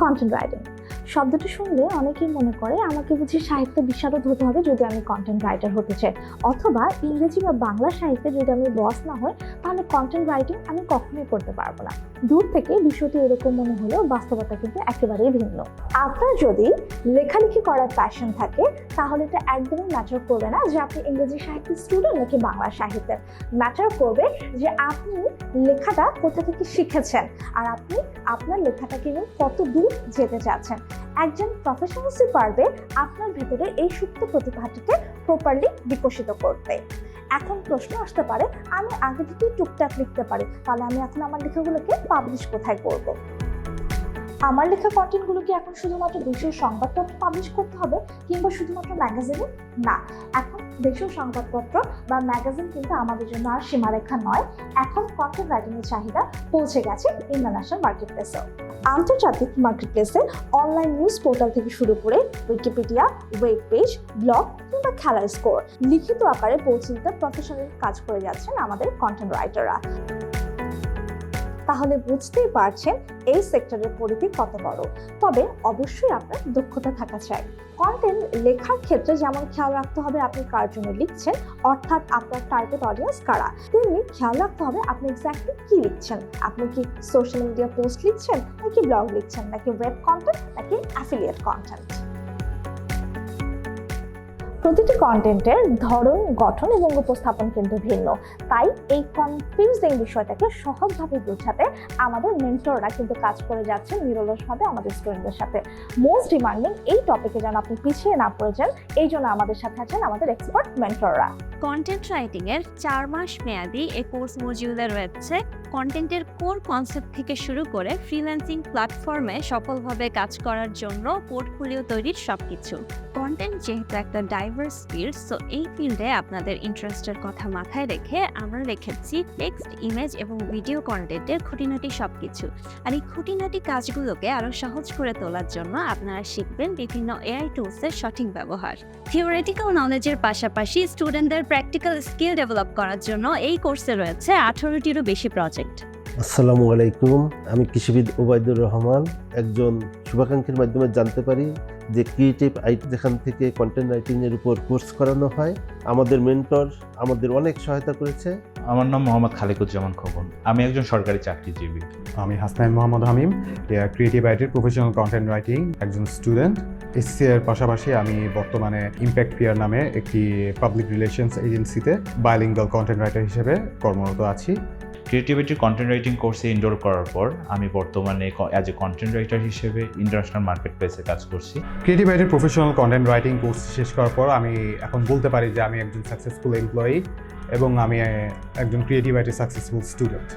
Content writing শব্দটি শুনলে অনেকেই মনে করে আমাকে বুঝি সাহিত্য বিশারদ হতে হবে যদি আমি কন্টেন্ট রাইটার হতে চাই, অথবা ইংরেজি বা বাংলা সাহিত্যে যদি আমি বস না হই তাহলে কন্টেন্ট রাইটিং আমি কখনোই করতে পারবো না। দূর থেকে বিষয়টি এরকম মনে হলেও বাস্তবতা কিন্তু একেবারেই ভিন্ন। আপনার যদি লেখালেখি করার প্যাশন থাকে তাহলে এটা একদমই ম্যাটার করবে না যে আপনি ইংরেজি সাহিত্যের স্টুডেন্ট নাকি বাংলা সাহিত্যের। ম্যাটার করবে যে আপনি লেখাটা কোথা থেকে শিখেছেন আর আপনি আপনার লেখাটাকে নিয়ে কত দূর যেতে চাচ্ছেন। একজন প্রফেশনালসই পারবে আপনার ভেতরে এই সুপ্ত প্রতিভাটাকে প্রপারলি বিকশিত করতে। এখন প্রশ্ন আসতে পারে, আমি আগে থেকেই টুকটাক লিখতে পারি, তাহলে আমি এখন আমার লেখাগুলোকে পাবলিশ কোথায় করব? আমার লেখা কন্টেন্টগুলো কি এখন শুধুমাত্র দেশীয় সংবাদপত্র পাবলিশ করতে হবে কিংবা শুধুমাত্র ম্যাগাজিনে? না, এখন দেশীয় সংবাদপত্র বা ম্যাগাজিন কিন্তু আমাদের জন্য আর সীমারেখা নয়। এখন কন্টেন্ট রাইটিংয়ের চাহিদা পৌঁছে গেছে ইন্টারন্যাশনাল মার্কেটপ্লেসেও। আন্তর্জাতিক মার্কেটপ্লেসে অনলাইন নিউজ পোর্টাল থেকে শুরু করে উইকিপিডিয়া, ওয়েব পেজ, ব্লগ কিংবা খেলার স্কোর লিখিত আকারে পৌঁছে দিতে প্রফেশনাল কাজ করে যাচ্ছেন আমাদের কন্টেন্ট রাইটাররা। তাহলে বুঝতেই পারছেন এই সেক্টরের পরিধি কত বড়। তবে অবশ্যই আপনার দক্ষতা থাকা চাই। কন্টেন্ট লেখার ক্ষেত্রে যেমন খেয়াল রাখতে হবে আপনি কার জন্য লিখছেন, অর্থাৎ আপনার টার্গেট অডিয়েন্স কারা, তেমনি খেয়াল রাখতে হবে আপনি এক্স্যাক্টলি কি লিখছেন। আপনি কি সোশ্যাল মিডিয়া পোস্ট লিখছেন, নাকি ব্লগ লিখছেন, নাকি ওয়েব কন্টেন্ট, নাকি অ্যাফিলিয়েট কন্টেন্ট। প্রতিটি কন্টেন্টের ধরন, গঠন এবং উপস্থাপন কিন্তু ভিন্ন। তাই এই কনফিউজিং বিষয়টাকে সহজভাবে বোঝাতে আমাদের মেন্টররা কিন্তু কাজ করে যাচ্ছে নিরলসভাবে আমাদের স্টুডেন্টদের সাথে। মোস্ট ডিমান্ডিং এই টপিকে যেন আপনি পিছিয়ে না পড়ে যান, এই জন্য আমাদের সাথে আছেন আমাদের এক্সপার্ট মেন্টররা। কন্টেন্ট রাইটিং এর 4 মাস মেয়াদী এই কোর্স মডিউলে রয়েছে কন্টেন্টের কোর কনসেপ্ট থেকে শুরু করে ফ্রিল্যান্সিং প্ল্যাটফর্মে সফলভাবে কাজ করার জন্য পোর্টফোলিও তৈরির সবকিছু। কন্টেন্ট যেহেতু একটা ডাইভার্স ফিল্ড, সো এই ফিল্ডে আপনাদের ইন্টারেস্টের কথা মাথায় রেখে আমরা রেখেছি টেক্সট, ইমেজ এবং ভিডিও কন্টেন্টের খুঁটিনাটি সবকিছু। আর এই খুঁটিনাটি কাজগুলোকে আরো সহজ করে তোলার জন্য আপনারা শিখবেন বিভিন্ন এআই টুলসের সঠিক ব্যবহার। থিওরিটিক্যাল নলেজের পাশাপাশি স্টুডেন্টদের প্র্যাকটিক্যাল স্কিল ডেভেলপ করার জন্য এই কোর্সে রয়েছে 18টিরও বেশি প্রজেক্ট। আসসালামু আলাইকুম, আমি কৃষিবিদ ওবায়দুর রহমান। একজন শুভাকাঙ্ক্ষীর মাধ্যমে জানতে পারি যে ক্রিয়েটিভ আইটি যেখান থেকে কন্টেন্ট রাইটিংয়ের উপর কোর্স করানো হয়। আমাদের মেন্টর আমাদের অনেক সহায়তা করেছে। আমার নাম মোহাম্মদ খালেকুজ্জামান খোকন, আমি একজন সরকারি চাকরিজীবী। আমি হাসনাইন মোহাম্মদ হামিম, ক্রিয়েটিভ আইটির প্রফেশনাল কন্টেন্ট রাইটিং একজন স্টুডেন্ট। এসসি এর পাশাপাশি আমি বর্তমানে ইম্প্যাক্ট পিয়ার নামে একটি পাবলিক রিলেশনস এজেন্সিতে বাইলিঙ্গুয়াল কন্টেন্ট রাইটার হিসেবে কর্মরত আছি। ক্রিয়েটিভিটির কন্টেন্ট রাইটিং কোর্সে এনরোল করার পর আমি বর্তমানে অ্যাজ এ কন্টেন্ট রাইটার হিসেবে ইন্টারন্যাশনাল মার্কেট প্লেসে কাজ করছি। ক্রিয়েটিভ আইটির প্রফেশনাল কন্টেন্ট রাইটিং কোর্স শেষ করার পর আমি এখন বলতে পারি যে আমি একজন সাকসেসফুল এমপ্লয়ি এবং আমি একজন ক্রিয়েটিভ আইটির সাকসেসফুল স্টুডেন্ট।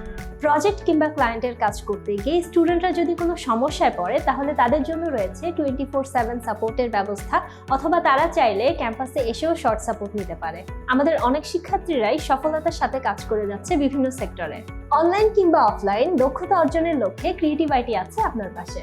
প্রজেক্ট কিংবা ক্লায়েন্টের কাজ করতে গিয়ে স্টুডেন্টরা যদি কোনো সমস্যায় পড়ে তাহলে তাদের জন্য রয়েছে 24/7 সাপোর্টের ব্যবস্থা, অথবা তারা চাইলে ক্যাম্পাসে এসেও শর্ট সাপোর্ট নিতে পারে। আমাদের অনেক শিক্ষার্থীরাই সফলতার সাথে কাজ করে যাচ্ছে বিভিন্ন সেক্টরে। অনলাইন কিংবা অফলাইন দক্ষতা অর্জনের লক্ষ্যে ক্রিয়েটিভ আইটি আছে আপনার পাশে।